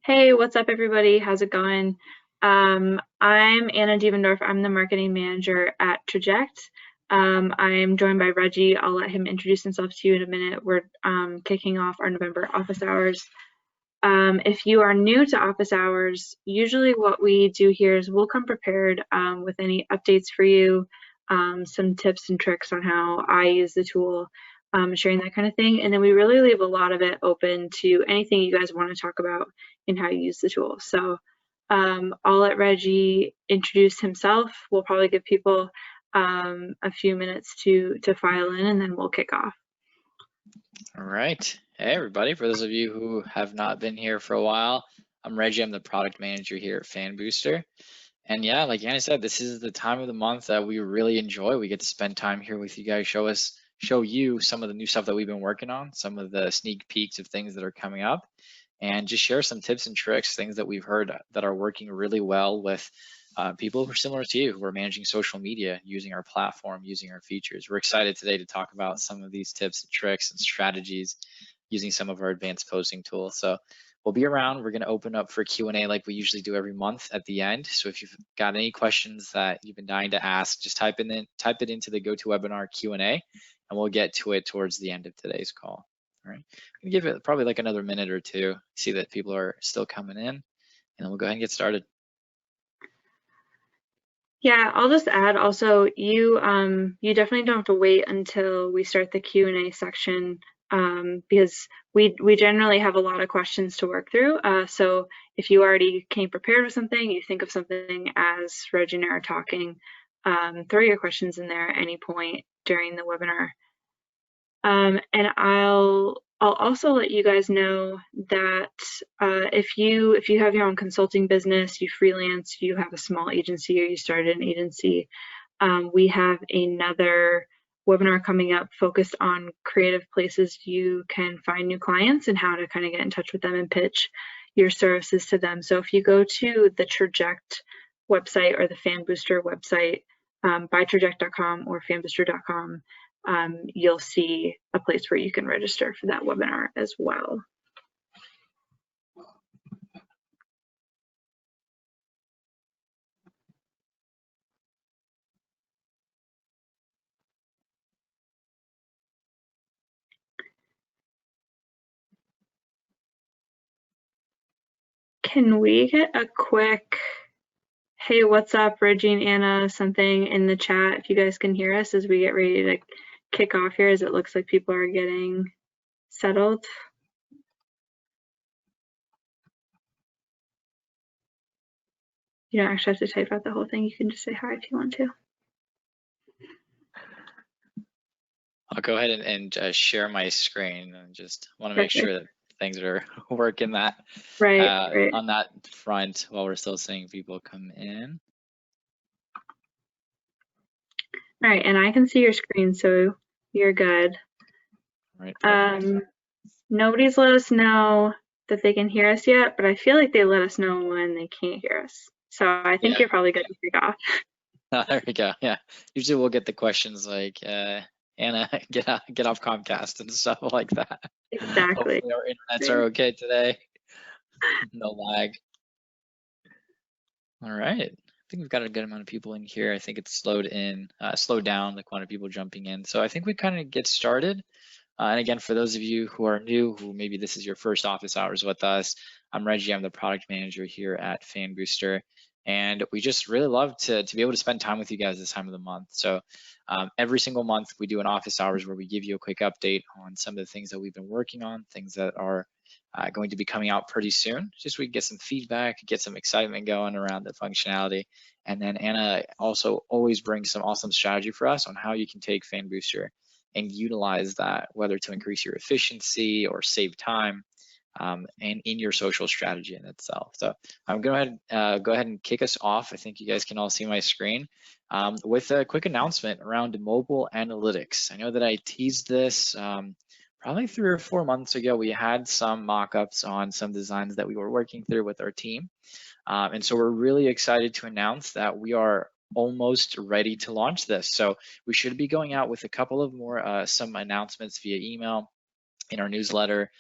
Hey, what's up, everybody? How's it going? I'm Anna Dievendorf. I'm the marketing manager at Traject. I'm joined by Reggie. I'll let him introduce himself to you in a minute. We're kicking off our November office hours. If you are new to office hours, usually what we do here is we'll come prepared with any updates for you, some tips and tricks on how I use the tool, sharing that kind of thing. And then we really leave a lot of it open to anything you guys want to talk about in how you use the tool. So I'll let Reggie introduce himself. We'll probably give people a few minutes to file in, and then we'll kick off. All right. Hey, everybody. For those of you who have not been here for a while, I'm Reggie. I'm the product manager here at Fanbooster. And yeah, like Anna said, this is the time of the month that we really enjoy. We get to spend time here with you guys, show you some of the new stuff that we've been working on, some of the sneak peeks of things that are coming up, and just share some tips and tricks, things that we've heard that are working really well with people who are similar to you, who are managing social media, using our platform, using our features. We're excited today to talk about some of these tips and tricks and strategies using some of our advanced posting tools. So we'll be around. We're going to open up for Q&A like we usually do every month at the end. So if you've got any questions that you've been dying to ask, just type it into the GoToWebinar Q&A, and we'll get to it towards the end of today's call. All right, I'm gonna give it probably like another minute or two, see that people are still coming in, and then we'll go ahead and get started. Yeah, I'll just add also, you definitely don't have to wait until we start the Q&A section because we generally have a lot of questions to work through. So if you already came prepared with something, you think of something as Reggie and I are talking, throw your questions in there at any point during the webinar. And I'll also let you guys know that if you have your own consulting business, you freelance, you have a small agency, or you started an agency, we have another webinar coming up focused on creative places you can find new clients and how to kind of get in touch with them and pitch your services to them. So if you go to the Traject website or the Fanbooster website, bytraject.com or fanbooster.com, you'll see a place where you can register for that webinar as well. Can we get a quick, hey, what's up, Reggie and Anna, something in the chat if you guys can hear us as we get ready to kick off here, as it looks like people are getting settled. You don't actually have to type out the whole thing. You can just say hi if you want to. I'll go ahead and share my screen, and just want to make sure that things are working that right. on that front while we're still seeing people come in. All right, and I can see your screen, so you're good. Right. Nobody's let us know that they can hear us yet, but I feel like they let us know when they can't hear us. So I think you're probably good to kick off. Oh, there we go. Yeah, usually we'll get the questions like, Anna, get off Comcast and stuff like that. Exactly. Hopefully our internets are okay today. No lag. All right. I think we've got a good amount of people in here. I think it's slowed down the quantity of people jumping in. So I think we kind of get started. And again, for those of you who are new, who maybe this is your first office hours with us, I'm Reggie. I'm the product manager here at Fanbooster. And we just really love to be able to spend time with you guys this time of the month. So every single month we do an office hours where we give you a quick update on some of the things that we've been working on, things that are going to be coming out pretty soon. Just so we can get some feedback, get some excitement going around the functionality. And then Anna also always brings some awesome strategy for us on how you can take Fanbooster and utilize that, whether to increase your efficiency or save time, and in your social strategy in itself. So I'm going to go ahead and kick us off. I think you guys can all see my screen with a quick announcement around mobile analytics. I know that I teased this probably 3 or 4 months ago. We had some mock-ups on some designs that we were working through with our team. And so we're really excited to announce that we are almost ready to launch this. So we should be going out with a couple of more some announcements via email in our newsletter,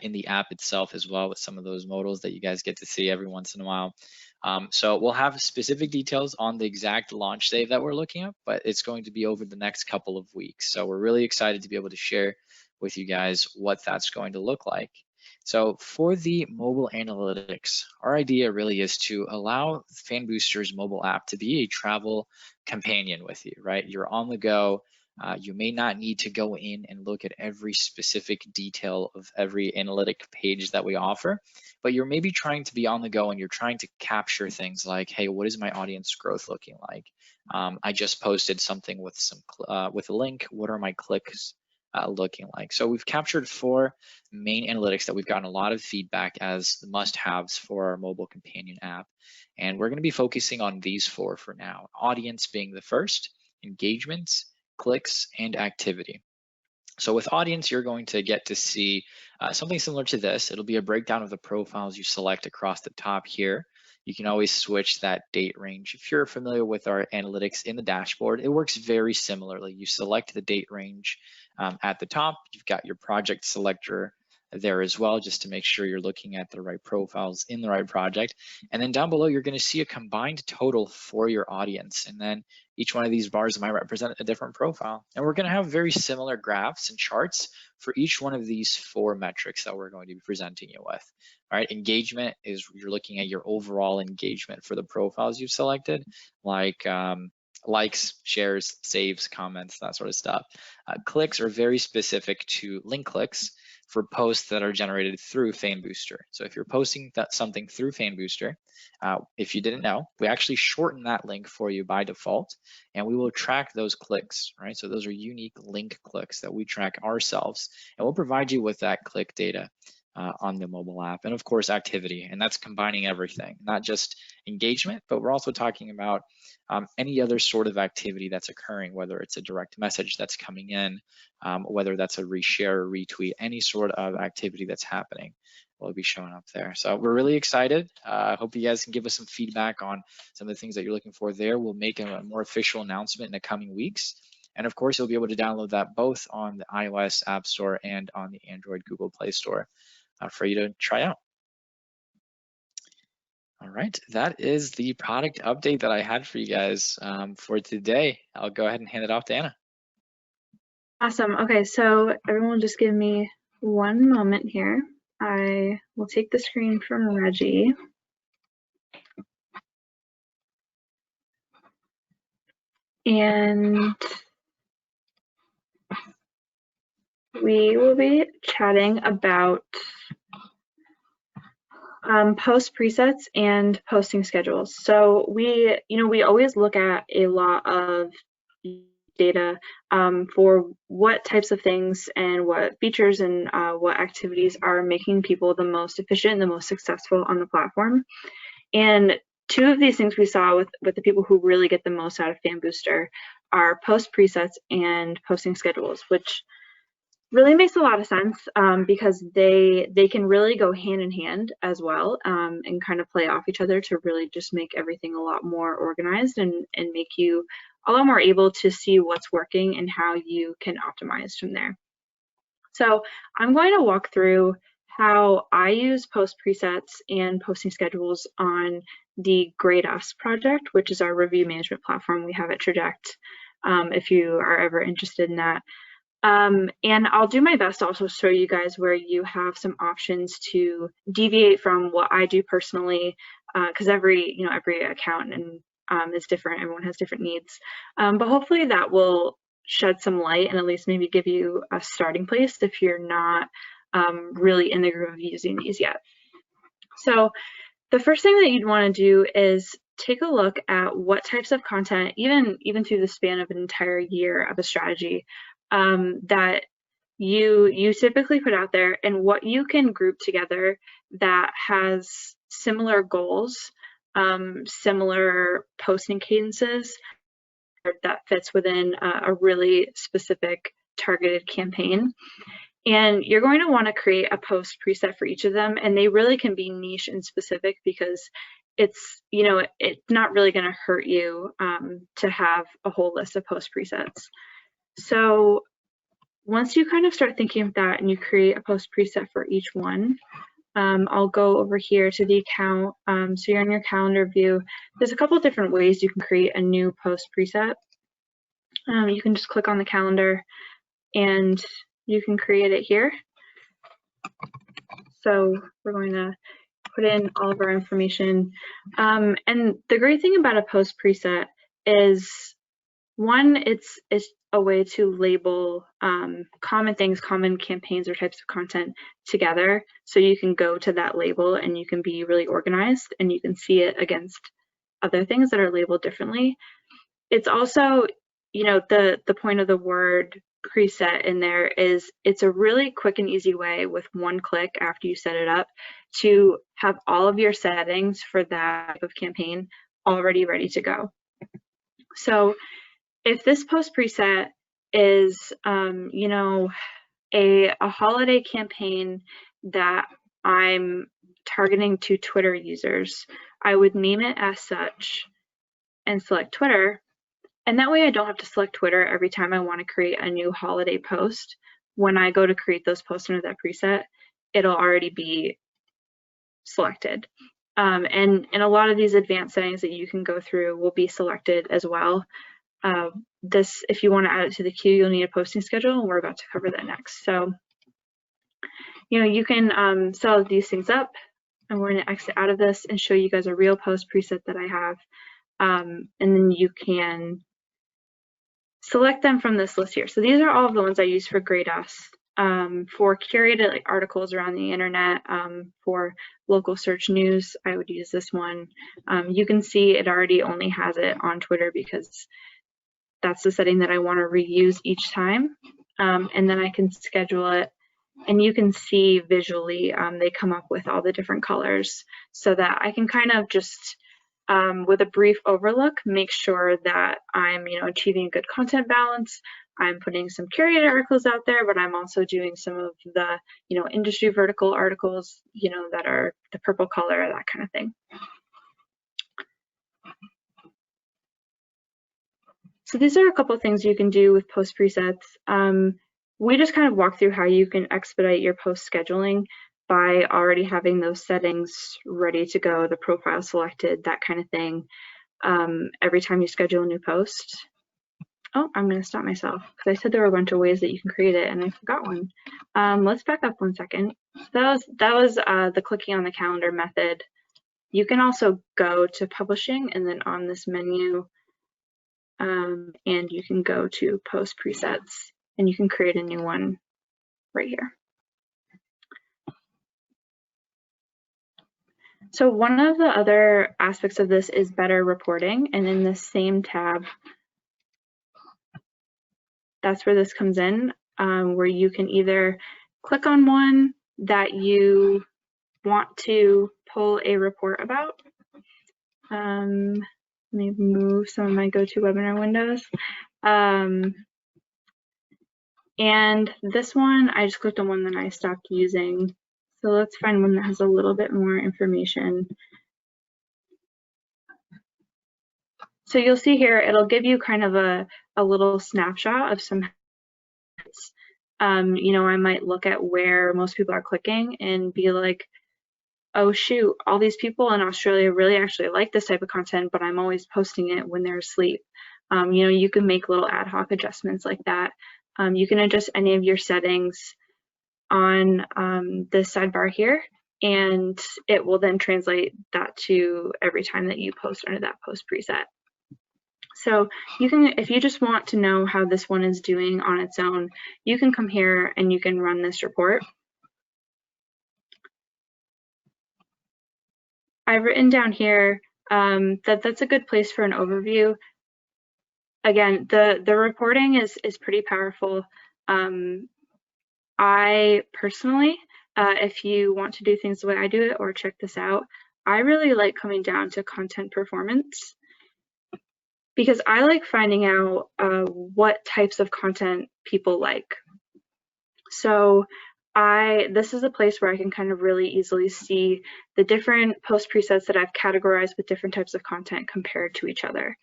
in the app itself as well, with some of those modals that you guys get to see every once in a while. So we'll have specific details on the exact launch day that we're looking at, but it's going to be over the next couple of weeks. So we're really excited to be able to share with you guys what that's going to look like. So for the mobile analytics, our idea really is to allow Fanbooster's mobile app to be a travel companion with you, right? You're on the go. You may not need to go in and look at every specific detail of every analytic page that we offer, but you're maybe trying to be on the go and you're trying to capture things like, hey, what is my audience growth looking like? I just posted something with with a link. What are my clicks looking like? So we've captured 4 main analytics that we've gotten a lot of feedback as the must-haves for our mobile companion app, and we're going to be focusing on these 4 for now. Audience being the first, engagements, clicks, and activity. So with audience, you're going to get to see something similar to this. It'll be a breakdown of the profiles you select across the top here. You can always switch that date range. If you're familiar with our analytics in the dashboard, it works very similarly. You select the date range at the top. You've got your project selector there as well, just to make sure you're looking at the right profiles in the right project. And then down below, you're going to see a combined total for your audience. And then each one of these bars might represent a different profile. And we're going to have very similar graphs and charts for each one of these 4 metrics that we're going to be presenting you with. All right, engagement is you're looking at your overall engagement for the profiles you've selected, like likes, shares, saves, comments, that sort of stuff. Clicks are very specific to link clicks for posts that are generated through Fanbooster. So if you're posting something through Fanbooster, if you didn't know, we actually shorten that link for you by default, and we will track those clicks, right? So those are unique link clicks that we track ourselves, and we'll provide you with that click data on the mobile app. And of course, activity, and that's combining everything, not just engagement, but we're also talking about any other sort of activity that's occurring, whether it's a direct message that's coming in, whether that's a reshare or retweet, any sort of activity that's happening will be showing up there. So we're really excited. I hope you guys can give us some feedback on some of the things that you're looking for there. We'll make a more official announcement in the coming weeks. And of course, you'll be able to download that both on the iOS App Store and on the Android Google Play Store for you to try out. All right, that is the product update that I had for you guys for today. I'll go ahead and hand it off to Anna. Awesome. Okay, so everyone just give me one moment here. I will take the screen from Reggie. And we will be chatting about post presets and posting schedules. So we always look at a lot of data for what types of things and what features and what activities are making people the most efficient, the most successful on the platform. And 2 of these things we saw with the people who really get the most out of Fanbooster are post presets and posting schedules, which really makes a lot of sense because they can really go hand in hand as well and kind of play off each other to really just make everything a lot more organized and make you a lot more able to see what's working and how you can optimize from there. So I'm going to walk through how I use post presets and posting schedules on the Grade Us project, which is our review management platform we have at Traject, if you are ever interested in that. And I'll do my best to also show you guys where you have some options to deviate from what I do personally, because every account and is different. Everyone has different needs, but hopefully that will shed some light and at least maybe give you a starting place if you're not really in the groove of using these yet. So the first thing that you'd want to do is take a look at what types of content, even through the span of an entire year of a strategy, that you typically put out there and what you can group together that has similar goals, similar posting cadences that fits within a really specific targeted campaign. And you're going to want to create a post preset for each of them, and they really can be niche and specific because it's not really going to hurt you to have a whole list of post presets. So once you kind of start thinking of that and you create a post preset for each one, I'll go over here to the account. So you're in your calendar view. There's a couple different ways you can create a new post preset. You can just click on the calendar and you can create it here. So we're going to put in all of our information. And the great thing about a post preset is, one, it's a way to label common things, common campaigns or types of content together. So you can go to that label and you can be really organized and you can see it against other things that are labeled differently. It's also, you know, the point of the word preset in there is it's a really quick and easy way with one click after you set it up to have all of your settings for that type of campaign already ready to go. So if this post preset is, you know, a holiday campaign that I'm targeting to Twitter users, I would name it as such and select Twitter. And that way I don't have to select Twitter every time I want to create a new holiday post. When I go to create those posts under that preset, it'll already be selected. And a lot of these advanced settings that you can go through will be selected as well. This, if you want to add it to the queue, you'll need a posting schedule, and we're about to cover that next. So, you know, you can set these things up, and we're going to exit out of this and show you guys a real post preset that I have. And then you can select them from this list here. So these are all of the ones I use for Grade Us, for curated like articles around the internet, for local search news, I would use this one. You can see it already only has it on Twitter because that's the setting that I want to reuse each time. And then I can schedule it, and you can see visually they come up with all the different colors so that I can kind of just with a brief overlook, make sure that I'm, you know, achieving a good content balance. I'm putting some curated articles out there, but I'm also doing some of the, you know, industry vertical articles, you know, that are the purple color, that kind of thing. So these are a couple of things you can do with post presets. We just kind of walk through how you can expedite your post scheduling by already having those settings ready to go, the profile selected, that kind of thing, every time you schedule a new post. Oh, I'm going to stop myself because I said there were a bunch of ways that you can create it and I forgot one. Let's back up 1 second. So that was the clicking on the calendar method. You can also go to publishing and then on this menu, and you can go to post presets and you can create a new one right here. So one of the other aspects of this is better reporting, and in the same tab, that's where this comes in, where you can either click on one that you want to pull a report about. Let me move some of my GoToWebinar windows. And this one, I just clicked on one that I stopped using. So let's find one that has a little bit more information. So you'll see here, it'll give you kind of a little snapshot of some hits. You know, I might look at where most people are clicking and be like, oh shoot, all these people in Australia really actually like this type of content, but I'm always posting it when they're asleep. You know, you can make little ad hoc adjustments like that. You can adjust any of your settings on this sidebar here, and it will then translate that to every time that you post under that post preset. So you can, if you just want to know how this one is doing on its own, you can come here and you can run this report. I've written down here that that's a good place for an overview. Again, the reporting is pretty powerful. I personally, if you want to do things the way I do it or check this out, I really like coming down to content performance, because I like finding out what types of content people like. So this is a place where I can kind of really easily see the different post presets that I've categorized with different types of content compared to each other.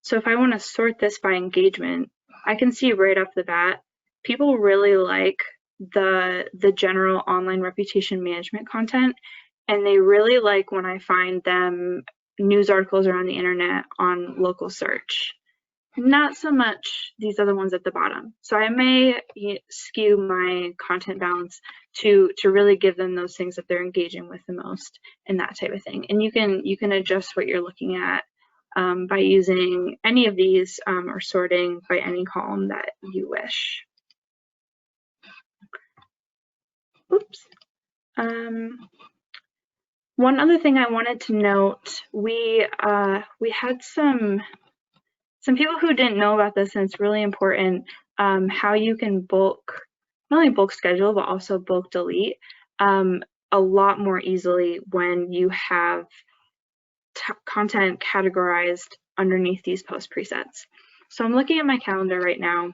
So if I want to sort this by engagement, I can see right off the bat, people really like the general online reputation management content, and they really like when I find them news articles around the internet on local search. Not so much these other ones at the bottom. So I may skew my content balance to really give them those things that they're engaging with the most and that type of thing. And you can adjust what you're looking at by using any of these or sorting by any column that you wish. Oops. One other thing I wanted to note, we had some people who didn't know about this, and it's really important how you can bulk, not only bulk schedule, but also bulk delete a lot more easily when you have content categorized underneath these post presets. So I'm looking at my calendar right now,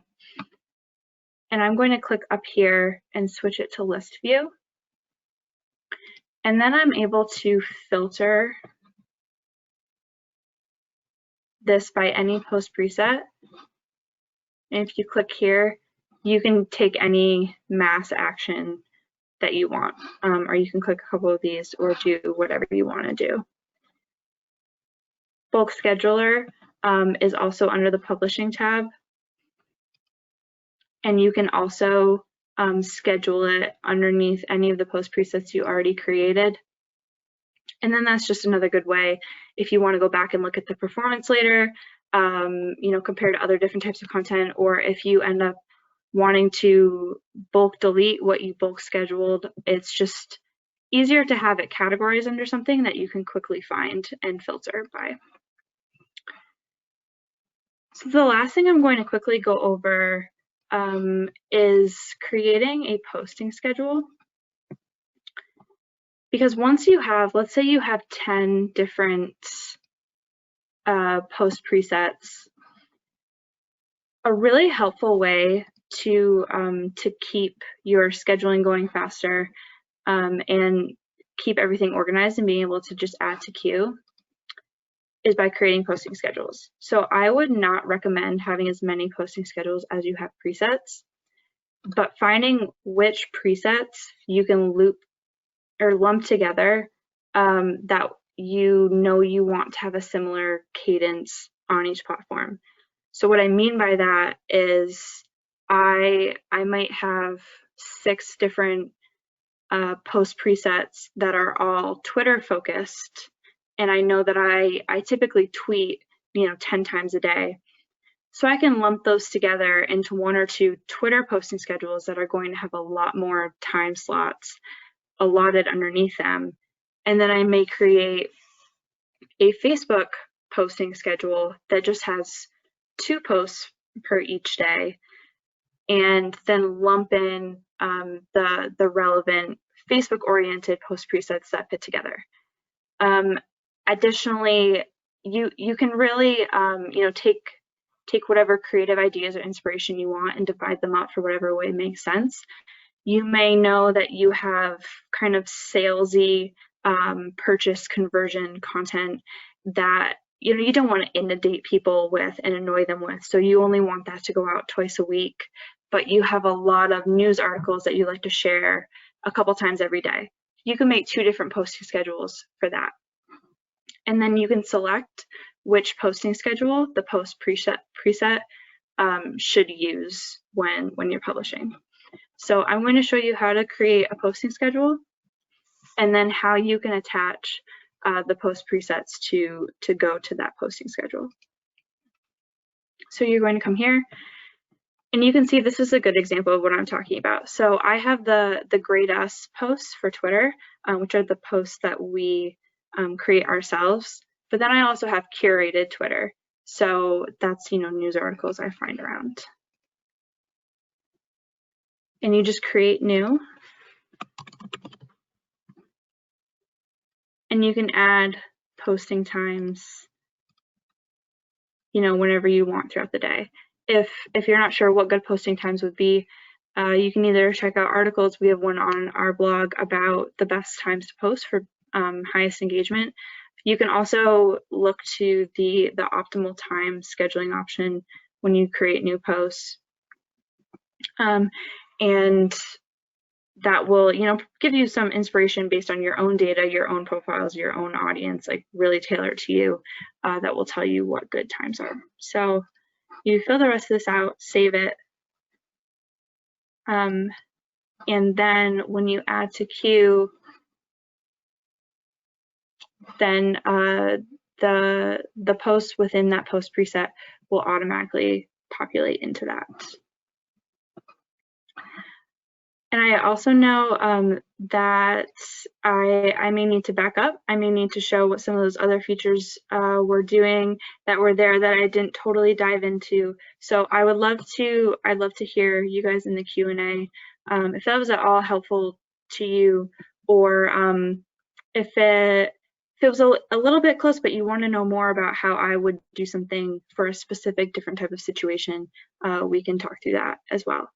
and I'm going to click up here and switch it to list view. And then I'm able to filter this by any post preset. And if you click here, you can take any mass action that you want, or you can click a couple of these or do whatever you want to do. Bulk scheduler is also under the publishing tab, and you can also schedule it underneath any of the post presets you already created. And then that's just another good way if you want to go back and look at the performance later, compared to other different types of content, or if you end up wanting to bulk delete what you bulk scheduled, it's just easier to have it categorized under something that you can quickly find and filter by. So the last thing I'm going to quickly go over is creating a posting schedule. Because once you have, let's say you have 10 different post presets, a really helpful way to keep your scheduling going faster and keep everything organized and being able to just add to queue is by creating posting schedules. So I would not recommend having as many posting schedules as you have presets, but finding which presets you can loop or lump together that you want to have a similar cadence on each platform. So what I mean by that is I might have 6 different post presets that are all Twitter focused, and I know that I typically tweet 10 times a day. So I can lump those together into 1 or 2 Twitter posting schedules that are going to have a lot more time slots allotted underneath them. And then I may create a Facebook posting schedule that just has 2 posts per each day, and then lump in the relevant Facebook-oriented post presets that fit together. Additionally, you can really take whatever creative ideas or inspiration you want and divide them up for whatever way makes sense. You may know that you have kind of salesy purchase conversion content that you don't want to inundate people with and annoy them with, so you only want that to go out twice a week, but you have a lot of news articles that you like to share a couple times every day. You can make 2 different posting schedules for that. And then you can select which posting schedule the post preset should use when you're publishing. So I'm going to show you how to create a posting schedule and then how you can attach the post presets to go to that posting schedule. So you're going to come here, and you can see this is a good example of what I'm talking about. So I have the Grade Us posts for Twitter, which are the posts that we create ourselves. But then I also have curated Twitter. So that's news articles I find around. And you just create new. And you can add posting times, whenever you want throughout the day. If you're not sure what good posting times would be, you can either check out articles. We have one on our blog about the best times to post for highest engagement. You can also look to the optimal time scheduling option when you create new posts. And that will, give you some inspiration based on your own data, your own profiles, your own audience, like really tailored to you, that will tell you what good times are. So you fill the rest of this out, save it, and then when you add to queue, then the posts within that post preset will automatically populate into that. And I also know that I may need to back up. I may need to show what some of those other features were doing that were there that I didn't totally dive into. So I'd love to hear you guys in the Q&A if that was at all helpful to you, or if it was a little bit close, but you want to know more about how I would do something for a specific different type of situation, we can talk through that as well.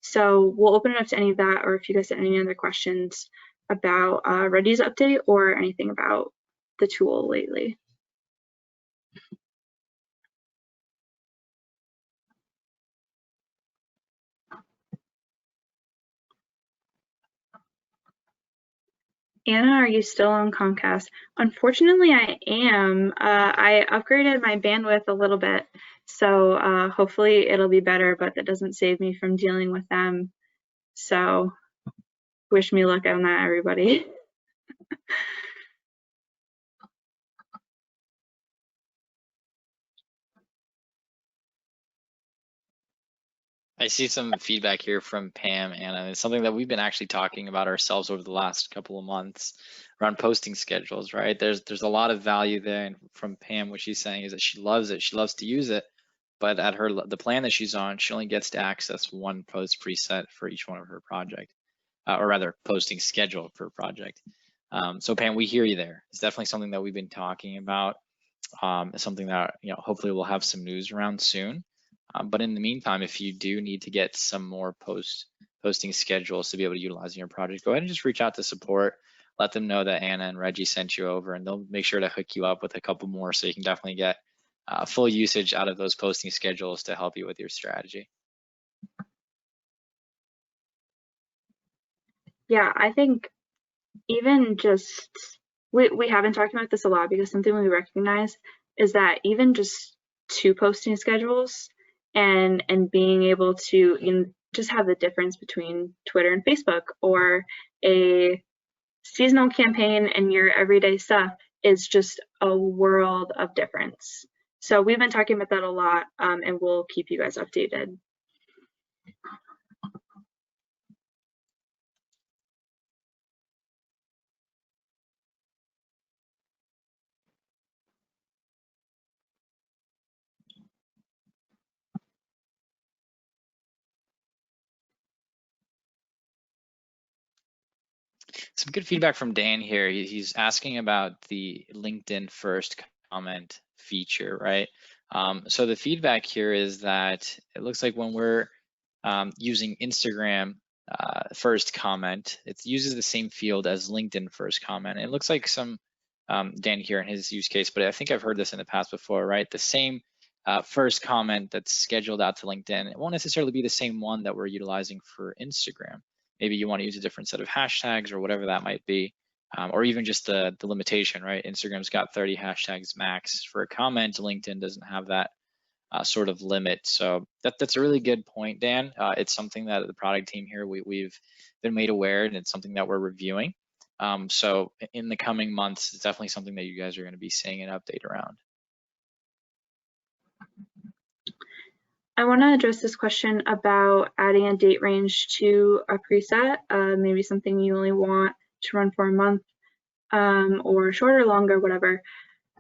So we'll open it up to any of that, or if you guys have any other questions about Reggie's update or anything about the tool lately. Anna, are you still on Comcast? Unfortunately, I am. I upgraded my bandwidth a little bit, so hopefully it'll be better, but that doesn't save me from dealing with them. So wish me luck on that, everybody. I see some feedback here from Pam, and it's something that we've been actually talking about ourselves over the last couple of months around posting schedules, right? There's a lot of value there, and from Pam, what she's saying is that she loves it, she loves to use it, but at the plan that she's on, she only gets to access one post preset for each one of her project, or rather posting schedule per project. So Pam, we hear you there. It's definitely something that we've been talking about. It's something that hopefully we'll have some news around soon. But in the meantime, if you do need to get some more posting schedules to be able to utilize in your project, go ahead and just reach out to support. Let them know that Anna and Reggie sent you over, and they'll make sure to hook you up with a couple more so you can definitely get full usage out of those posting schedules to help you with your strategy. Yeah, I think even just, we have been talking about this a lot because something we recognize is that even just 2 posting schedules and being able to just have the difference between Twitter and Facebook, or a seasonal campaign and your everyday stuff, is just a world of difference. So we've been talking about that a lot, and we'll keep you guys updated. Some good feedback from Dan here. He's asking about the LinkedIn first comment feature, right? So the feedback here is that it looks like when we're using Instagram first comment, it uses the same field as LinkedIn first comment. It looks like some Dan here in his use case, but I think I've heard this in the past before, right? The same first comment that's scheduled out to LinkedIn, it won't necessarily be the same one that we're utilizing for Instagram. Maybe you want to use a different set of hashtags or whatever that might be, or even just the limitation, right? Instagram's got 30 hashtags max for a comment. LinkedIn doesn't have that sort of limit. So that's a really good point, Dan. It's something that the product team here, we've been made aware, and it's something that we're reviewing. So in the coming months, it's definitely something that you guys are going to be seeing an update around. I want to address this question about adding a date range to a preset, maybe something you only want to run for a month, or shorter, longer, whatever.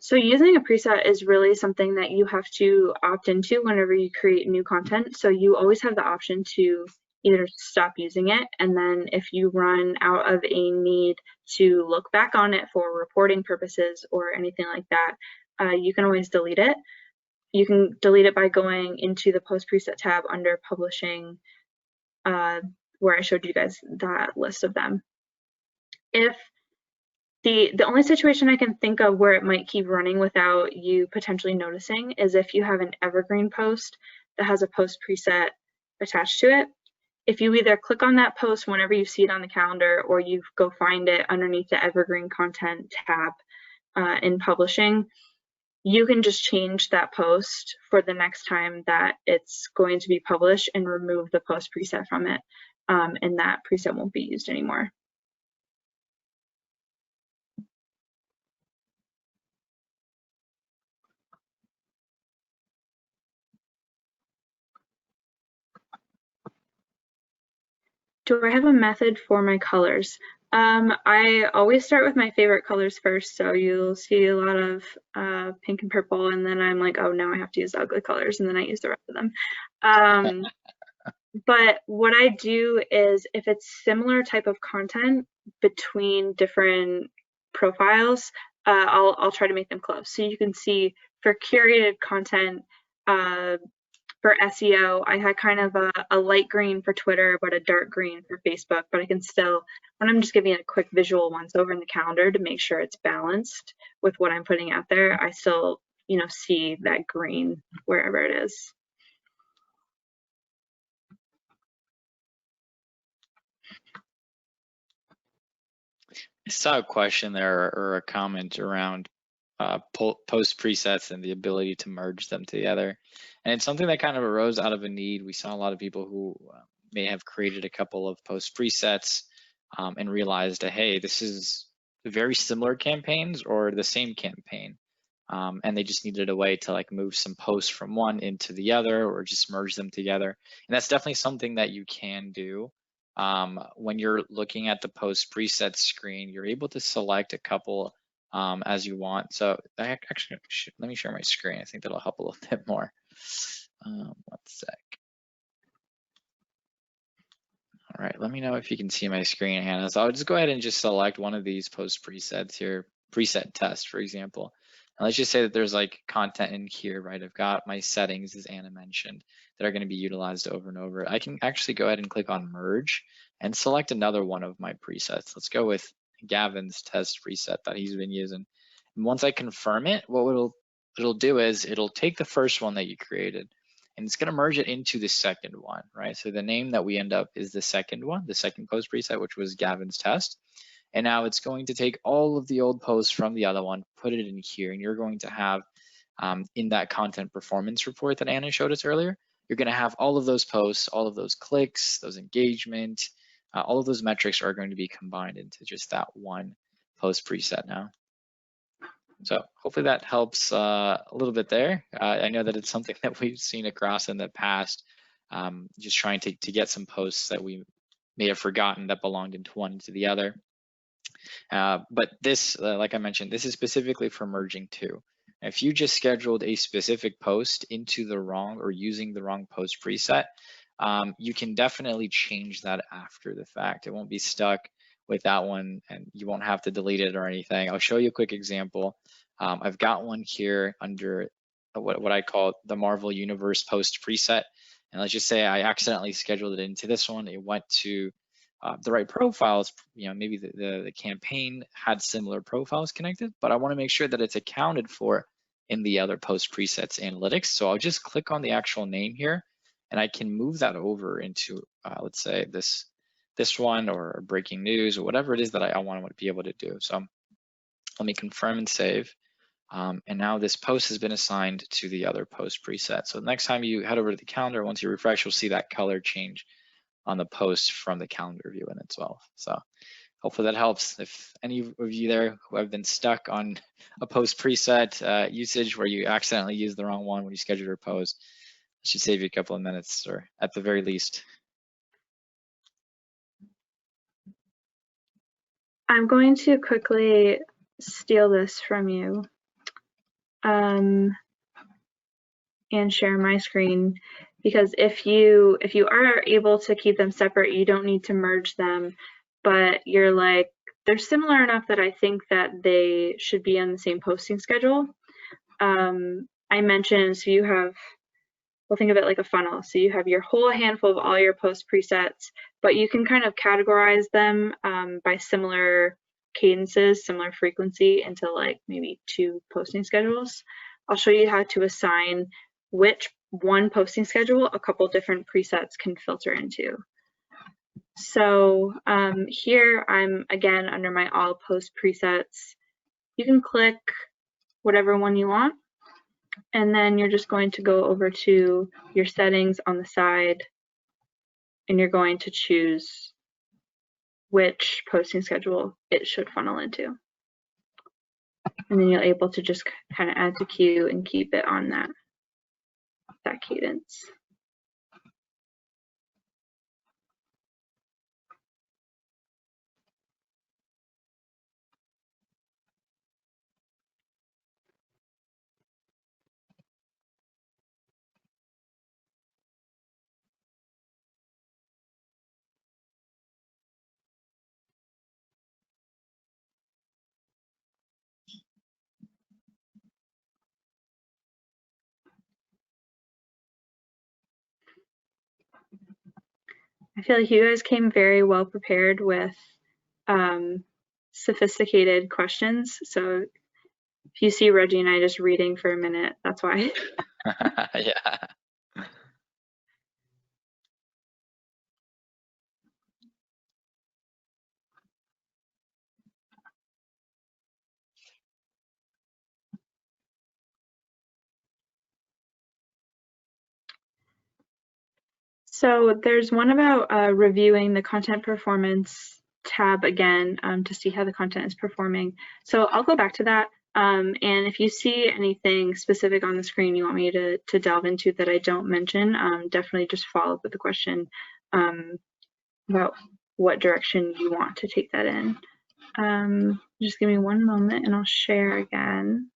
So using a preset is really something that you have to opt into whenever you create new content. So you always have the option to either stop using it, and then if you run out of a need to look back on it for reporting purposes or anything like that, you can always delete it. You can delete it by going into the post preset tab under publishing, where I showed you guys that list of them. If the only situation I can think of where it might keep running without you potentially noticing is if you have an evergreen post that has a post preset attached to it. if you either click on that post whenever you see it on the calendar, or you go find it underneath the evergreen content tab in publishing, you can just change that post for the next time that it's going to be published and remove the post preset from it, and that preset won't be used anymore. Do I have a method for my colors? I always start with my favorite colors first, so you'll see a lot of pink and purple, and then I'm like, oh, now I have to use ugly colors, and then I use the rest of them. But what I do is, if it's similar type of content between different profiles, I'll try to make them close. So you can see for curated content, for SEO, I had kind of a light green for Twitter, but a dark green for Facebook. But I can still, when I'm just giving a quick visual once over in the calendar to make sure it's balanced with what I'm putting out there, I still, see that green wherever it is. I saw a question there or a comment around post presets and the ability to merge them together. And it's something that kind of arose out of a need. We saw a lot of people who may have created a couple of post presets and realized that, hey, this is very similar campaigns or the same campaign. And they just needed a way to like move some posts from one into the other or just merge them together. And that's definitely something that you can do. When you're looking at the post preset screen, you're able to select a couple as you want. So I actually, let me share my screen. I think that'll help a little bit more. 1 sec. All right, let me know if you can see my screen, Hannah. So I'll just go ahead and just select one of these post presets here, preset test, for example. And let's just say that there's like content in here, right? I've got my settings, as Anna mentioned, that are going to be utilized over and over. I can actually go ahead and click on merge and select another one of my presets. Let's go with Gavin's test preset that he's been using. And once I confirm it, what it'll do is it'll take the first one that you created and it's going to merge it into the second one, right? So the name that we end up is the second one, the second post preset, which was Gavin's test. And now it's going to take all of the old posts from the other one, put it in here, and you're going to have in that content performance report that Anna showed us earlier, you're going to have all of those posts, all of those clicks, those engagement, all of those metrics are going to be combined into just that one post preset now. So hopefully that helps a little bit there. I know that it's something that we've seen across in the past, just trying to get some posts that we may have forgotten that belonged into one into the other. But this, like I mentioned, this is specifically for merging two. If you just scheduled a specific post into the wrong or using the wrong post preset, you can definitely change that after the fact. It won't be stuck with that one and you won't have to delete it or anything. I'll show you a quick example. I've got one here under what I call the Marvel Universe post preset. And let's just say I accidentally scheduled it into this one. It went to the right profiles, maybe the campaign had similar profiles connected, but I want to make sure that it's accounted for in the other post presets analytics. So I'll just click on the actual name here and I can move that over into, let's say this one or breaking news or whatever it is that I want to be able to do. So let me confirm and save. And now this post has been assigned to the other post preset. So next time you head over to the calendar, once you refresh, you'll see that color change on the post from the calendar view in itself. So hopefully that helps. If any of you there who have been stuck on a post preset usage where you accidentally use the wrong one when you schedule your post, it should save you a couple of minutes or at the very least. I'm going to quickly steal this from you and share my screen, because if you are able to keep them separate, you don't need to merge them, but you're like, they're similar enough that I think that they should be on the same posting schedule. I mentioned, so you have, we'll think of it like a funnel. So you have your whole handful of all your post presets, but you can kind of categorize them by similar cadences, similar frequency into like maybe 2 posting schedules. I'll show you how to assign which one posting schedule a couple different presets can filter into. So here I'm again under my all post presets. You can click whatever one you want, and then you're just going to go over to your settings on the side, and you're going to choose which posting schedule it should funnel into. And then you're able to just kind of add to queue and keep it on that cadence. I feel like you guys came very well prepared with sophisticated questions. So if you see Reggie and I just reading for a minute, that's why. Yeah. So there's one about reviewing the content performance tab again to see how the content is performing. So I'll go back to that. And if you see anything specific on the screen you want me to delve into that I don't mention, definitely just follow up with the question about what direction you want to take that in. Just give me one moment and I'll share again.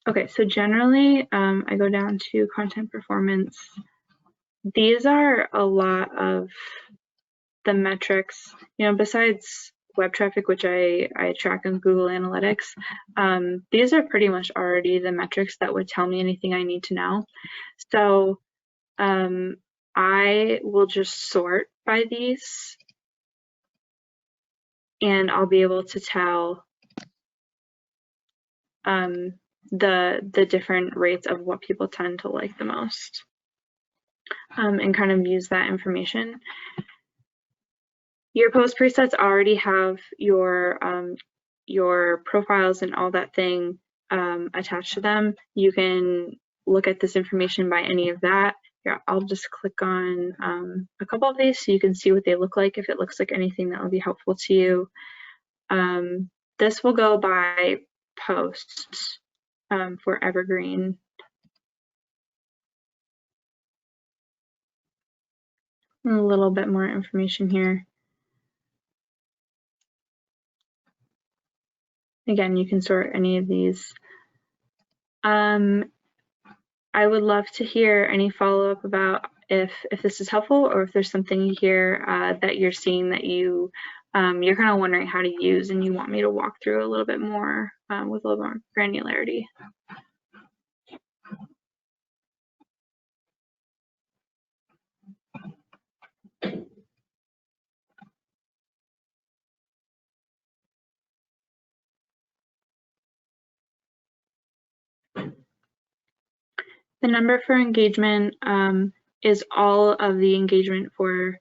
Okay, so generally I go down to content performance. These are a lot of the metrics, besides web traffic, which I track on Google Analytics, these are pretty much already the metrics that would tell me anything I need to know. So I will just sort by these and I'll be able to tell the different rates of what people tend to like the most and kind of use that information. Your post presets already have your profiles and all that thing attached to them. You can look at this information by any of that. Here, I'll just click on a couple of these so you can see what they look like if it looks like anything that will be helpful to you. This will go by posts for evergreen. A little bit more information here. Again, you can sort any of these. I would love to hear any follow-up about if this is helpful or if there's something here that you're seeing that you're kind of wondering how to use and you want me to walk through a little bit more with a little more granularity. The number for engagement is all of the engagement for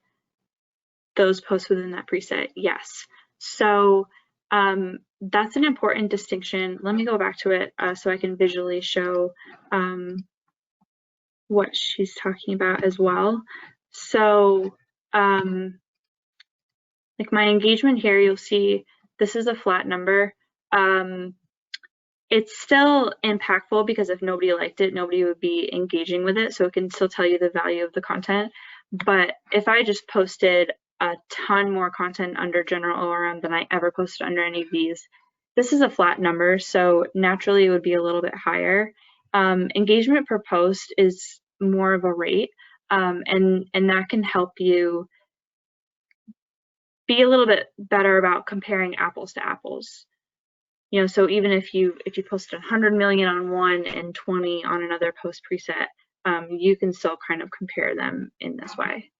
those posts within that preset, yes. So that's an important distinction. Let me go back to it so I can visually show what she's talking about as well. So like my engagement here, you'll see this is a flat number. It's still impactful because if nobody liked it, nobody would be engaging with it. So it can still tell you the value of the content. But if I just posted a ton more content under general ORM than I ever posted under any of these, this is a flat number. So naturally it would be a little bit higher. Engagement per post is more of a rate. And that can help you be a little bit better about comparing apples to apples. So even if you posted 100 million on one and 20 on another post preset, you can still kind of compare them in this way.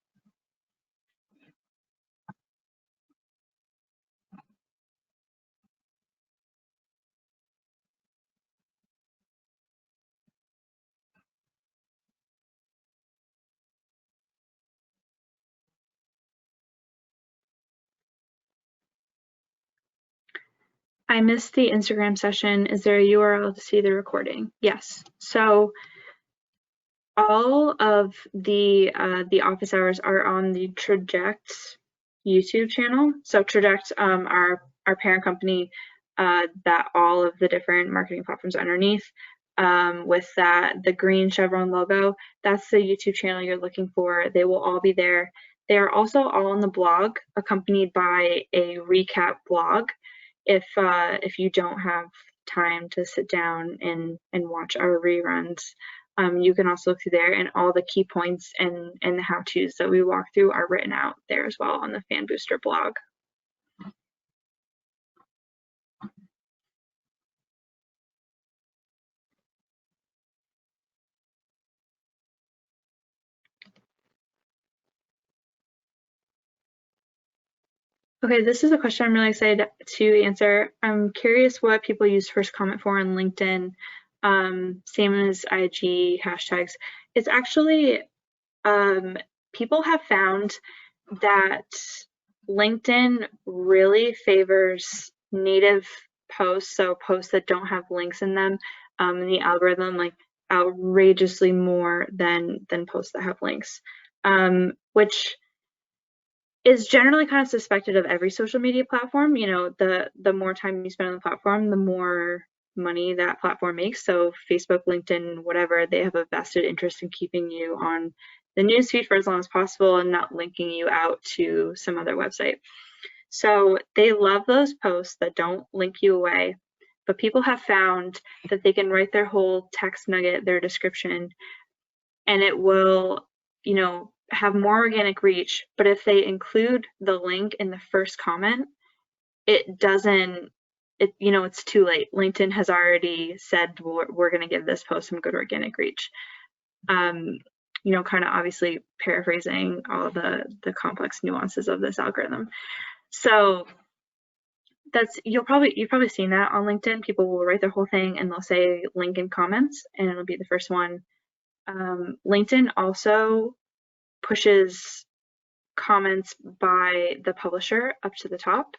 I missed the Instagram session. Is there a URL to see the recording? Yes. So all of the office hours are on the Traject YouTube channel. So Traject, our parent company, that all of the different marketing platforms underneath, with the green chevron logo, that's the YouTube channel you're looking for. They will all be there. They are also all on the blog, accompanied by a recap blog. If you don't have time to sit down and watch our reruns, you can also look through there, and all the key points and the how-tos that we walk through are written out there as well on the Fanbooster blog. Okay, this is a question I'm really excited to answer. I'm curious what people use first comment for on LinkedIn, same as IG hashtags. It's actually, people have found that LinkedIn really favors native posts, so posts that don't have links in them, in the algorithm, like outrageously more than posts that have links, which is generally kind of suspected of every social media platform. You know, the more time you spend on the platform, the more money that platform makes. So Facebook, LinkedIn, whatever, they have a vested interest in keeping you on the newsfeed for as long as possible and not linking you out to some other website. So they love those posts that don't link you away, but people have found that they can write their whole text nugget, their description, and it will, you know, have more organic reach. But if they include the link in the first comment, it doesn't, you know, it's too late. LinkedIn has already said, we're going to give this post some good organic reach. You know, kind of obviously paraphrasing all the complex nuances of this algorithm. So that's, you've probably seen that on LinkedIn. People will write their whole thing and they'll say link in comments, and it'll be the first one. LinkedIn also pushes comments by the publisher up to the top.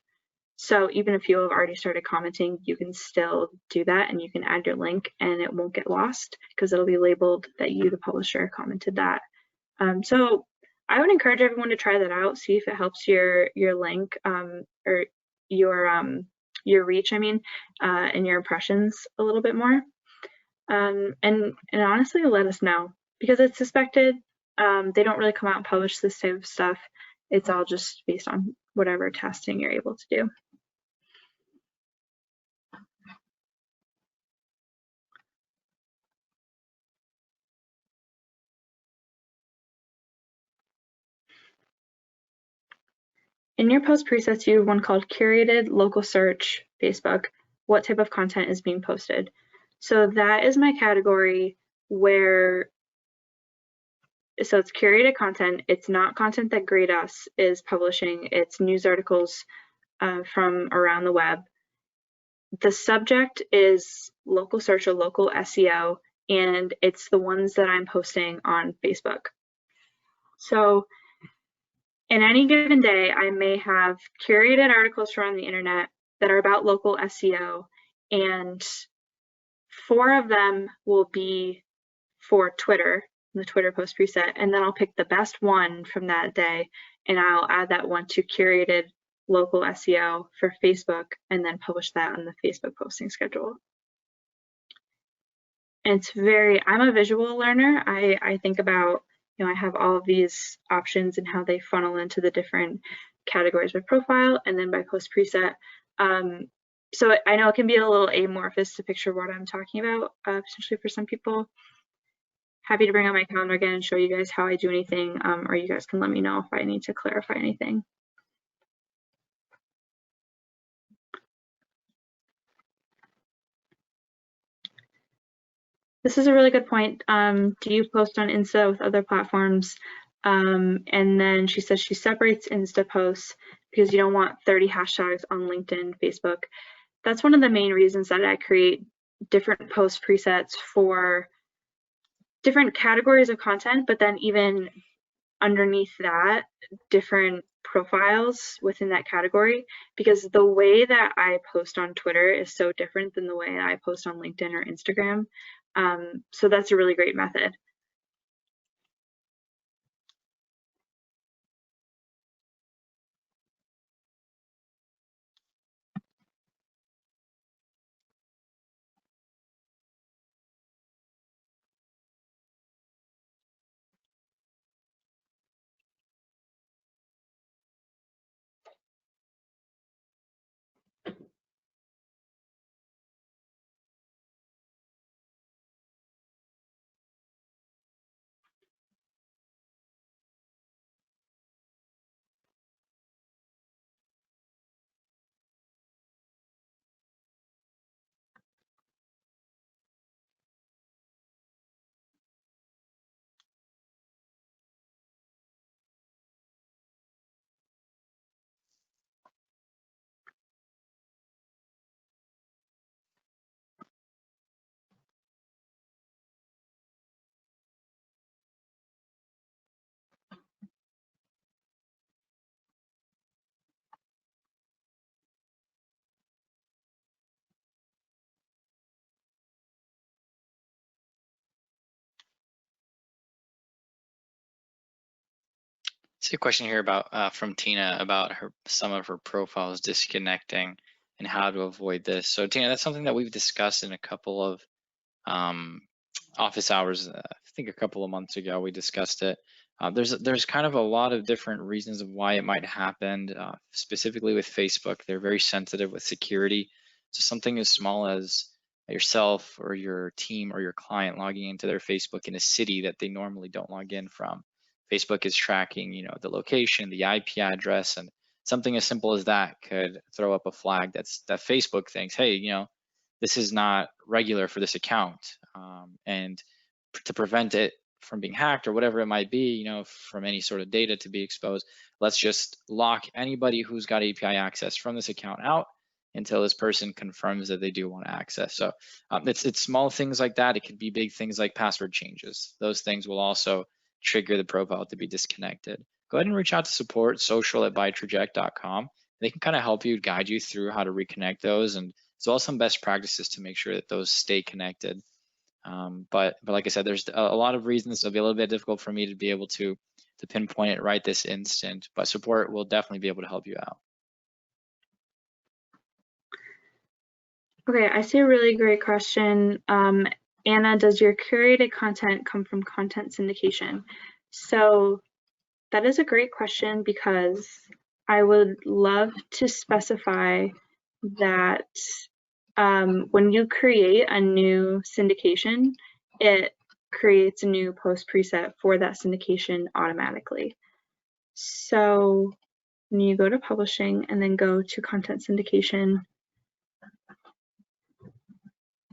So even if you have already started commenting, you can still do that, and you can add your link and it won't get lost because it'll be labeled that you, the publisher, commented that. So I would encourage everyone to try that out, see if it helps your link, or your reach, I mean, and your impressions a little bit more. And honestly, let us know, because it's suspected. They don't really come out and publish this type of stuff. It's all just based on whatever testing you're able to do. In your post presets, you have one called curated local search Facebook. What type of content is being posted? So that is my category where, so it's curated content. It's not content that Grade Us is publishing. It's news articles from around the web. The subject is local search or local SEO, and it's the ones that I'm posting on Facebook. So in any given day, I may have curated articles from the internet that are about local SEO, and 4 of them will be for Twitter, the Twitter post preset, and then I'll pick the best one from that day, and I'll add that one to curated local SEO for Facebook, and then publish that on the Facebook posting schedule. And it's I'm a visual learner. I think about, you know, I have all of these options and how they funnel into the different categories by profile and then by post preset. So I know it can be a little amorphous to picture what I'm talking about, potentially for some people. Happy to bring on my calendar again and show you guys how I do anything, or you guys can let me know if I need to clarify anything. This is a really good point. Do you post on Insta with other platforms? And then she says she separates Insta posts because you don't want 30 hashtags on LinkedIn, Facebook. That's one of the main reasons that I create different post presets for different categories of content, but then even underneath that, different profiles within that category, because the way that I post on Twitter is so different than the way I post on LinkedIn or Instagram. So that's a really great method. See a question here about from Tina about some of her profiles disconnecting and how to avoid this. So Tina, that's something that we've discussed in a couple of office hours. I think a couple of months ago we discussed it. There's kind of a lot of different reasons of why it might happen. Specifically with Facebook, they're very sensitive with security. So something as small as yourself or your team or your client logging into their Facebook in a city that they normally don't log in from. Facebook is tracking, the location, the IP address, and something as simple as that could throw up a flag that Facebook thinks, hey, this is not regular for this account. And to prevent it from being hacked or whatever it might be, from any sort of data to be exposed, let's just lock anybody who's got API access from this account out until this person confirms that they do want access. So it's small things like that. It could be big things like password changes. Those things will also trigger the profile to be disconnected. Go ahead and reach out to support social@bytraject.com. They can kind of help you, guide you through how to reconnect those, and as well as some best practices to make sure that those stay connected. But like I said, there's a lot of reasons. It'll be a little bit difficult for me to be able to pinpoint it right this instant, but support will definitely be able to help you out. Okay, I see a really great question. Anna, does your curated content come from content syndication? So that is a great question, because I would love to specify that when you create a new syndication, it creates a new post preset for that syndication automatically. So when you go to publishing and then go to content syndication,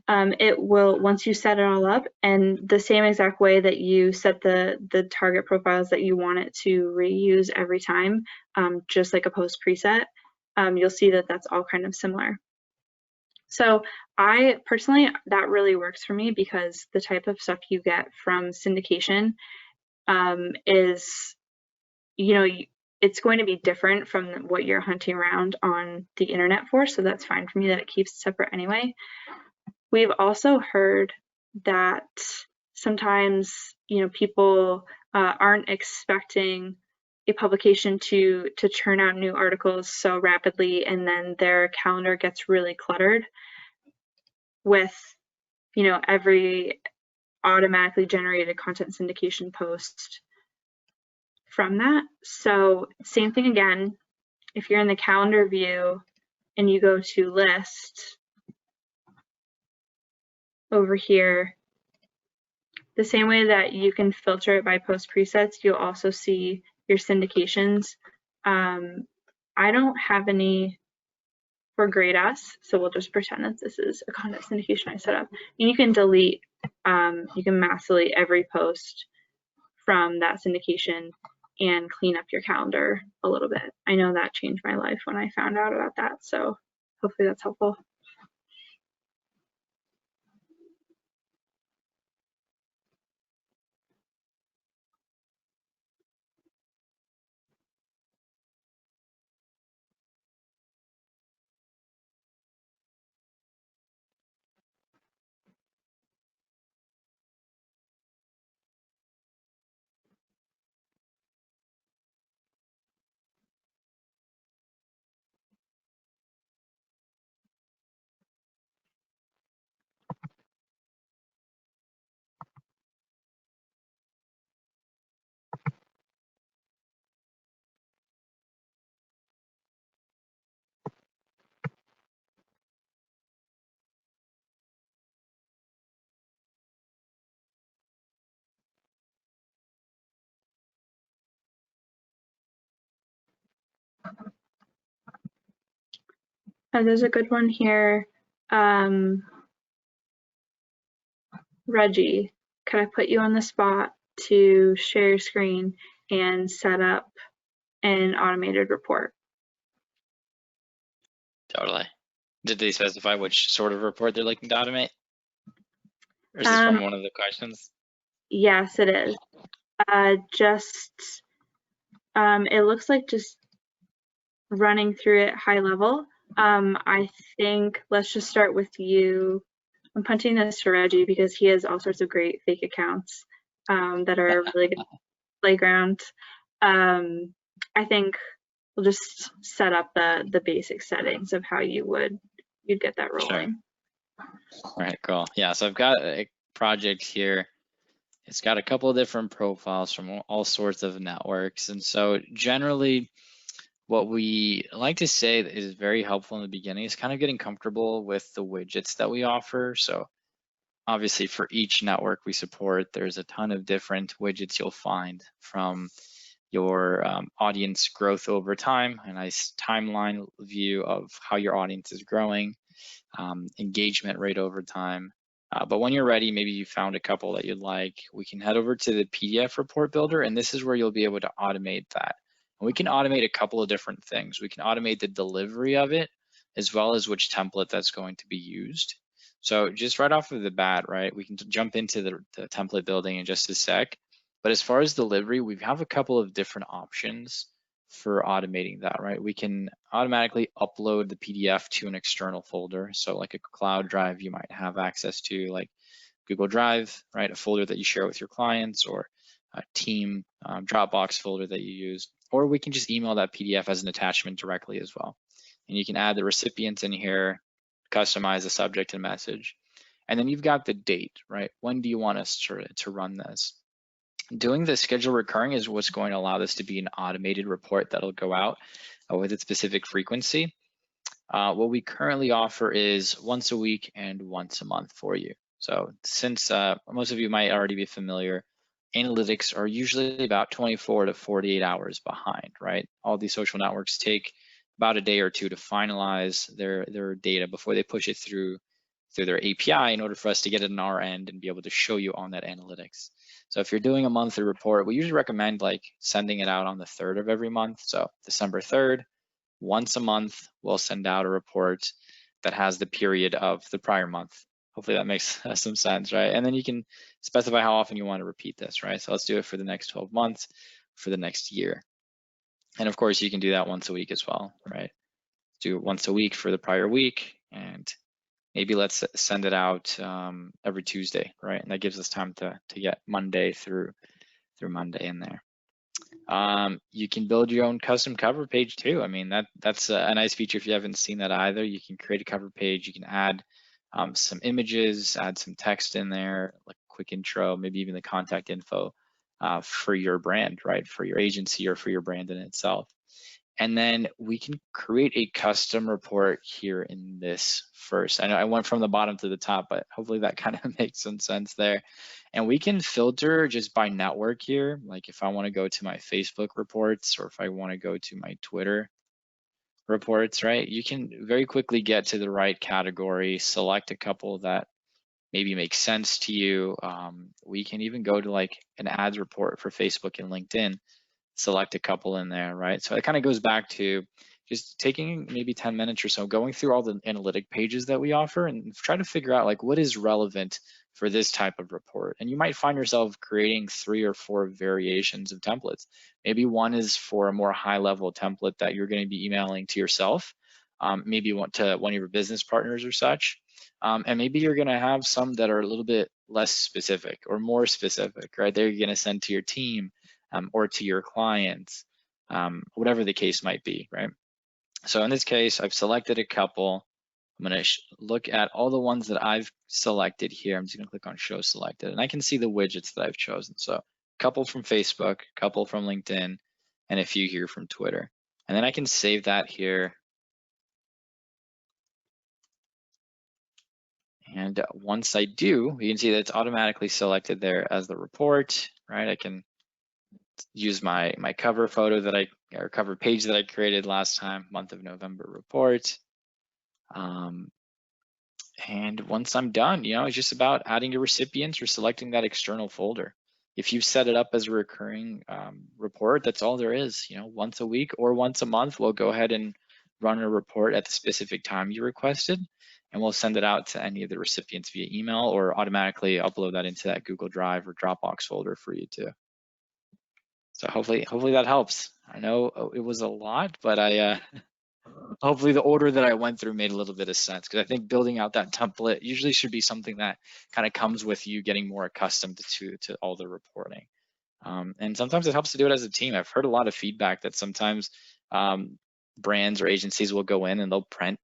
it will, once you set it all up, and the same exact way that you set the target profiles that you want it to reuse every time, just like a post preset, you'll see that that's all kind of similar. So I personally, that really works for me, because the type of stuff you get from syndication is, it's going to be different from what you're hunting around on the internet for. So that's fine for me that it keeps it separate anyway. We've also heard that sometimes, people aren't expecting a publication to churn out new articles so rapidly, and then their calendar gets really cluttered with, every automatically generated content syndication post from that. So same thing again, if you're in the calendar view and you go to list over here, the same way that you can filter it by post presets, you'll also see your syndications. I don't have any for grade S, so we'll just pretend that this is a content syndication I set up. And you can delete, you can mass delete every post from that syndication and clean up your calendar a little bit. I know that changed my life when I found out about that, so hopefully that's helpful. There's a good one here. Reggie, could I put you on the spot to share your screen and set up an automated report? Totally. Did they specify which sort of report they're looking to automate? Or is this Um, from one of the questions? yes, it is. It looks like just running through it high level. I think let's just start with you. I'm punting this to Reggie because he has all sorts of great fake accounts that are a really good playground. I think we'll just set up the basic settings of how you'd get that Sure. rolling. All right, cool. Yeah, so I've got a project here. It's got a couple of different profiles from all sorts of networks. And so generally, what we like to say that is very helpful in the beginning is kind of getting comfortable with the widgets that we offer. So obviously for each network we support, there's a ton of different widgets you'll find, from your audience growth over time, a nice timeline view of how your audience is growing, engagement rate over time. But when you're ready, maybe you found a couple that you'd like, we can head over to the PDF report builder, and this is where you'll be able to automate that. And we can automate a couple of different things. We can automate the delivery of it, as well as which template that's going to be used. So just right off of the bat, right, we can jump into the template building in just a sec. But as far as delivery, we have a couple of different options for automating that, right? We can automatically upload the PDF to an external folder. So like a cloud drive you might have access to, like Google Drive, right? A folder that you share with your clients, or a team Dropbox folder that you use. Or we can just email that PDF as an attachment directly as well. And you can add the recipients in here, customize the subject and message. And then you've got the date, right? When do you want us to run this? Doing the schedule recurring is what's going to allow this to be an automated report that'll go out with its specific frequency. What we currently offer is once a week and once a month for you. So since most of you might already be familiar, analytics are usually about 24 to 48 hours behind, right? All these social networks take about a day or two to finalize their data before they push it through their API in order for us to get it on our end and be able to show you on that analytics. So if you're doing a monthly report, we usually recommend like sending it out on the 3rd of every month. So December 3rd, once a month, we'll send out a report that has the period of the prior month. Hopefully that makes some sense, right? And then you can specify how often you want to repeat this, right? So let's do it for the next 12 months, for the next year. And of course, you can do that once a week as well, right? Do it once a week for the prior week, and maybe let's send it out every Tuesday, right? And that gives us time to get Monday through Monday in there. You can build your own custom cover page too. I mean, that's a nice feature if you haven't seen that either. You can create a cover page. You can add some images, add some text in there, like a quick intro, maybe even the contact info for your brand, right? For your agency or for your brand in itself. And then we can create a custom report here in this first. I know I went from the bottom to the top, but hopefully that kind of makes some sense there. And we can filter just by network here. Like if I want to go to my Facebook reports, or if I want to go to my Twitter reports, right? You can very quickly get to the right category, select a couple that maybe make sense to you. We can even go to like an ads report for Facebook and LinkedIn, select a couple in there, right? So it kind of goes back to just taking maybe 10 minutes or so, going through all the analytic pages that we offer and try to figure out like what is relevant for this type of report. And you might find yourself creating 3 or 4 variations of templates. Maybe one is for a more high level template that you're going to be emailing to yourself, maybe to one of your business partners or such. And maybe you're going to have some that are a little bit less specific or more specific, right? They're going to send to your team or to your clients, whatever the case might be, right? So in this case, I've selected a couple. I'm going to look at all the ones that I've selected here. I'm just going to click on show selected, and I can see the widgets that I've chosen. So a couple from Facebook, a couple from LinkedIn, and a few here from Twitter. And then I can save that here. And once I do, you can see that it's automatically selected there as the report, right? I can use my cover photo or cover page that I created last time, month of November report. And once I'm done, it's just about adding your recipients or selecting that external folder. If you set it up as a recurring report, that's all there is. Once a week or once a month, we'll go ahead and run a report at the specific time you requested, and we'll send it out to any of the recipients via email or automatically upload that into that Google Drive or Dropbox folder for you too. So hopefully that helps. I know it was a lot, but hopefully the order that I went through made a little bit of sense, because I think building out that template usually should be something that kind of comes with you getting more accustomed to all the reporting. And sometimes it helps to do it as a team. I've heard a lot of feedback that sometimes brands or agencies will go in and they'll print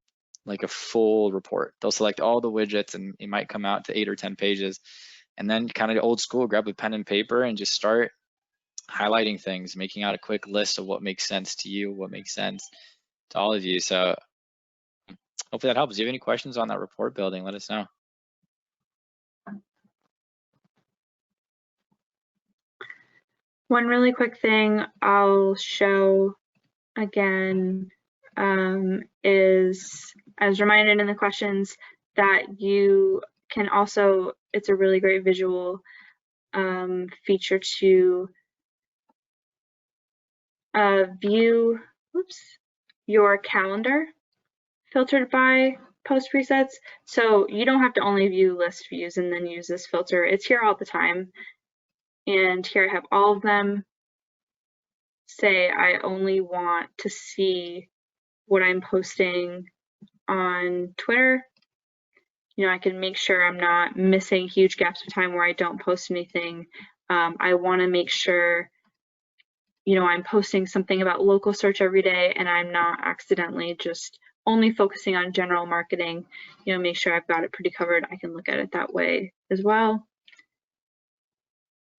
like a full report. They'll select all the widgets and it might come out to 8 or 10 pages. And then kind of old school, grab a pen and paper and just start highlighting things, making out a quick list of what makes sense to you, what makes sense to all of you. So hopefully that helps. If you have any questions on that report building, let us know. One really quick thing I'll show again is, as reminded in the questions, that you can also, it's a really great visual feature to view your calendar filtered by post presets. So you don't have to only view list views and then use this filter. It's here all the time. And here I have all of them. Say I only want to see what I'm posting on Twitter. I can make sure I'm not missing huge gaps of time where I don't post anything. I want to make sure I'm posting something about local search every day and I'm not accidentally just only focusing on general marketing. Make sure I've got it pretty covered. I can look at it that way as well.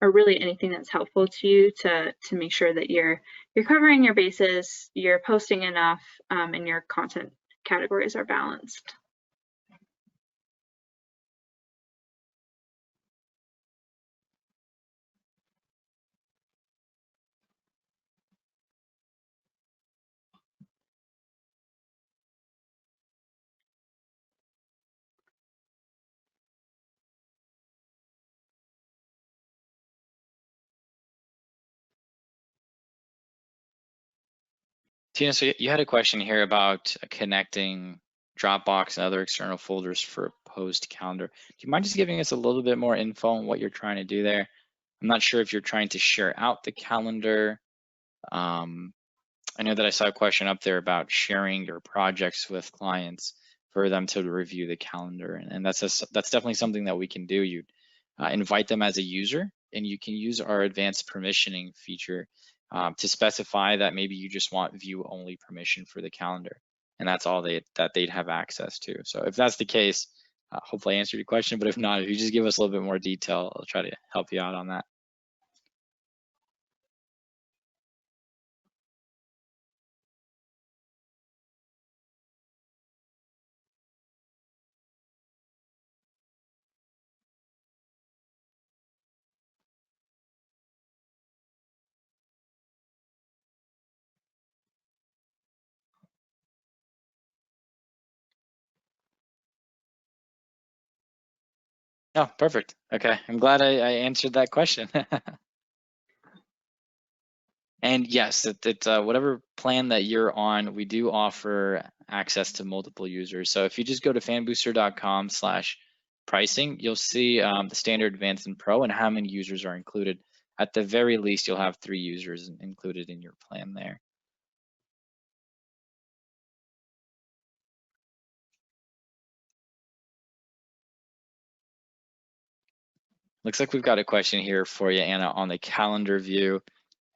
Or really anything that's helpful to you to make sure that you're covering your bases, you're posting enough, and your content categories are balanced. Tina, so you had a question here about connecting Dropbox and other external folders for a post calendar. Do you mind just giving us a little bit more info on what you're trying to do there? I'm not sure if you're trying to share out the calendar. I know that I saw a question up there about sharing your projects with clients for them to review the calendar, and that's definitely something that we can do. You invite them as a user, and you can use our advanced permissioning feature to specify that maybe you just want view only permission for the calendar, and that's all that they'd have access to. So if that's the case, hopefully I answered your question, but if not, if you just give us a little bit more detail, I'll try to help you out on that. Oh, perfect. Okay, I'm glad I answered that question. And yes, it's whatever plan that you're on, we do offer access to multiple users. So if you just go to fanbooster.com/pricing, you'll see the standard, advanced, and pro and how many users are included. At the very least, you'll have 3 users included in your plan there. Looks like we've got a question here for you, Anna, on the calendar view.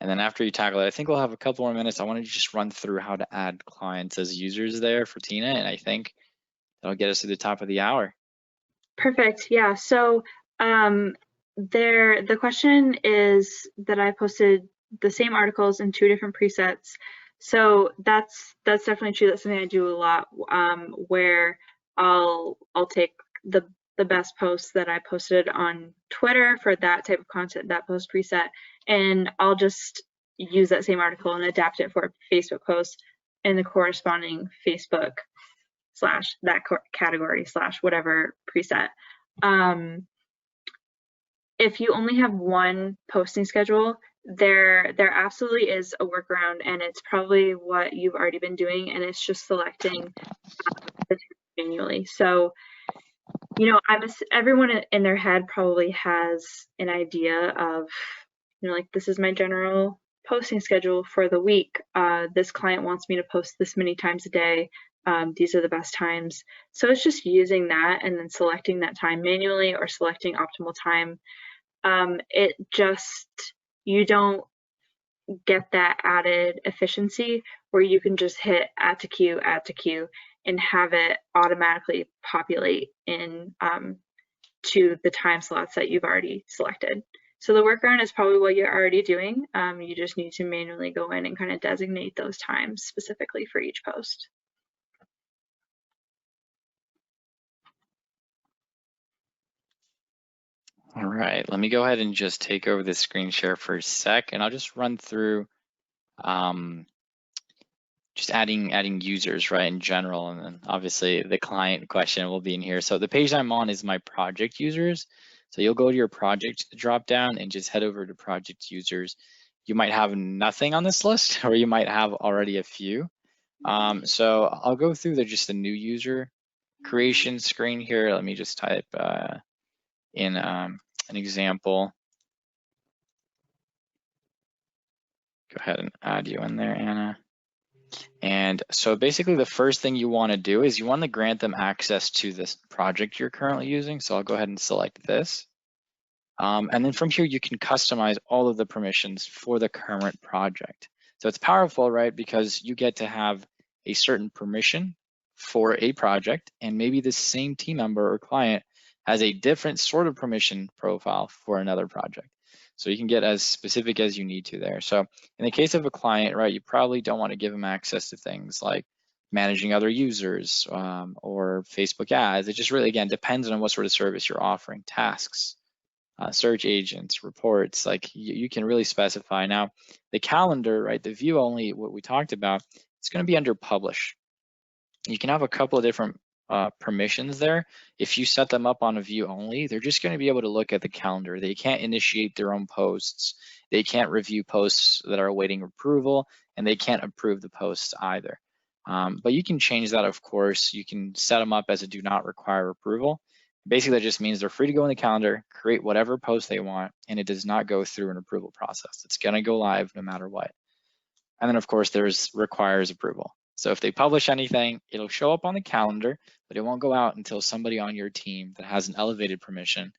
And then after you tackle it, I think we'll have a couple more minutes. I want to just run through how to add clients as users there for Tina, and I think that'll get us to the top of the hour. Perfect. Yeah. So the question is that I posted the same articles in 2 different presets. So that's definitely true. That's something I do a lot, where I'll take the best posts that I posted on Twitter for that type of content, that post preset, and I'll just use that same article and adapt it for a Facebook post in the corresponding Facebook slash that category slash whatever preset. If you only have one posting schedule, there absolutely is a workaround, and it's probably what you've already been doing, and it's just selecting manually. So, you know, everyone in their head probably has an idea of, you know, like, this is my general posting schedule for the week. This client wants me to post this many times a day. These are the best times. So it's just using that and then selecting that time manually or selecting optimal time. You don't get that added efficiency where you can just hit add to queue, and have it automatically populate in to the time slots that you've already selected. So the workaround is probably what you're already doing. You just need to manually go in and kind of designate those times specifically for each post. All right, let me go ahead and just take over the screen share for a sec, and I'll just run through just adding users, right, in general, and then obviously the client question will be in here. So the page I'm on is my project users. So you'll go to your project drop down and just head over to project users. You might have nothing on this list, or you might have already a few. So I'll go through just the new user creation screen here. Let me just type in an example. Go ahead and add you in there, Anna. And so basically the first thing you want to do is you want to grant them access to this project you're currently using. So I'll go ahead and select this. And then from here, you can customize all of the permissions for the current project. So it's powerful, right? Because you get to have a certain permission for a project, and maybe the same team member or client has a different sort of permission profile for another project. So you can get as specific as you need to there. So in the case of a client, right, you probably don't want to give them access to things like managing other users or Facebook ads. It just really, again, depends on what sort of service you're offering, tasks, search agents, reports, like you can really specify. Now, the calendar, right, the view only, what we talked about, it's going to be under publish. You can have a couple of different permissions there. If you set them up on a view only, they're just going to be able to look at the calendar. They can't initiate their own posts. They can't review posts that are awaiting approval, and they can't approve the posts either. But you can change that, of course. You can set them up as a do not require approval. Basically, that just means they're free to go in the calendar, create whatever post they want, and it does not go through an approval process. It's going to go live no matter what. And then, of course, there's requires approval. So if they publish anything, it'll show up on the calendar, but it won't go out until somebody on your team that has an elevated permission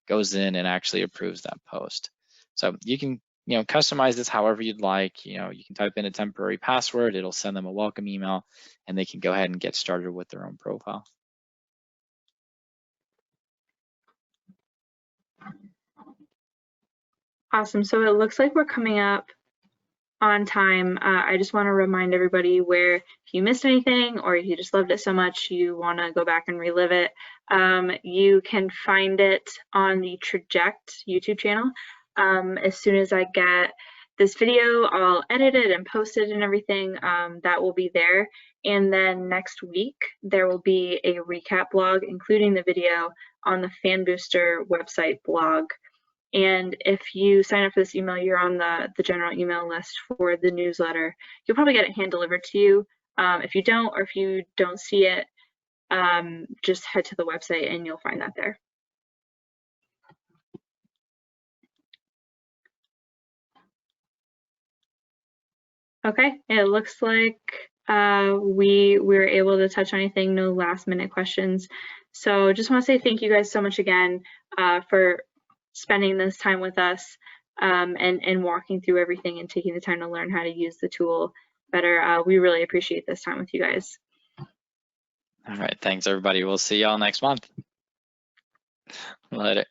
goes in and actually approves that post. So you can, customize this however you'd like. You can type in a temporary password, it'll send them a welcome email, and they can go ahead and get started with their own profile. Awesome. So it looks like we're coming up on time. I just want to remind everybody where if you missed anything or if you just loved it so much you want to go back and relive it, you can find it on the Traject YouTube channel. As soon as I get this video, I'll edit it and post it and everything. That will be there. And then next week, there will be a recap blog, including the video, on the Fanbooster website blog. And if you sign up for this email, you're on the general email list for the newsletter. You'll probably get it hand delivered to you. If you don't, or if you don't see it, just head to the website and you'll find that there. Okay, it looks like we were able to touch on anything, no last minute questions. So just want to say thank you guys so much again for spending this time with us and walking through everything and taking the time to learn how to use the tool better. We really appreciate this time with you guys. All right, thanks everybody. We'll see y'all next month. Later.